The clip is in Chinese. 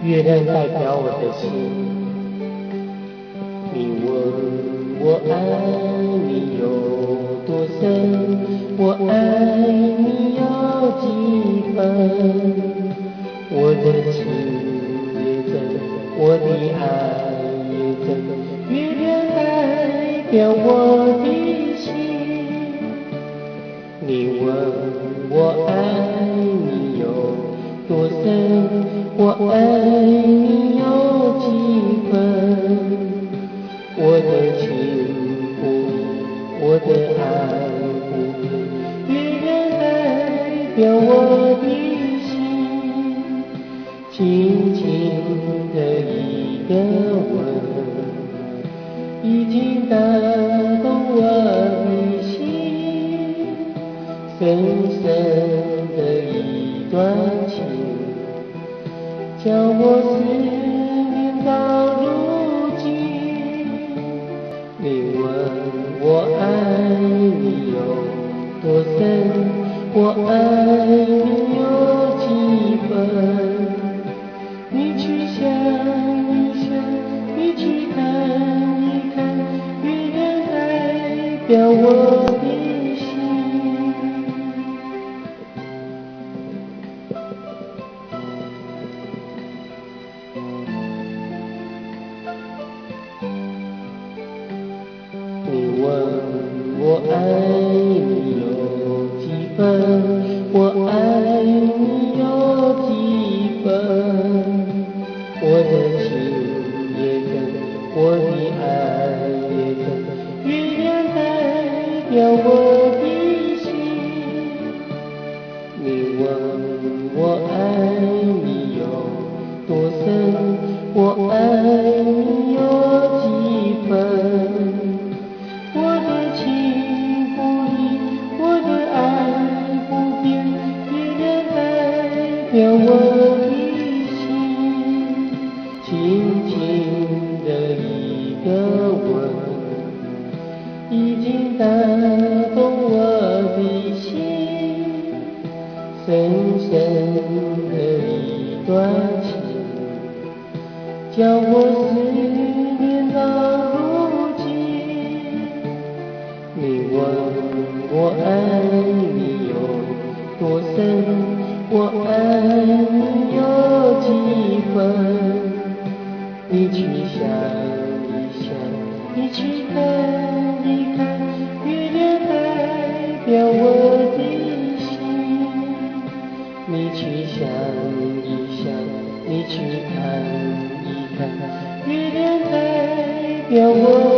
月亮代表我的心。你问我爱你有多深，我爱你有几分？我的情也真，我的爱也真，月亮代表我的心。你问我爱你有多深，我爱你有几分？我的情不移，我的爱不变，月亮代表我的心。轻轻的一个吻，已经打动我的心。深深的一段情，叫我思念到如今。你问我爱你有多深，我爱你有几分？你去想一想，你去看一看，月亮代表我的心。你问我爱你有几分，我爱你有几分？我的情也真，我的爱也真，月亮代表我的心。你问我爱你有多深，我爱你有几分？我的情不移，我的爱不变，月亮代表我的心。轻轻的一个吻，已经打动我的心。深深的一段情，叫我思念到如今。你问我爱你有多深，我爱你有几分？你去想一想，你去看一看，月亮代表我的心。你去想一想，你去看一看，月亮代表我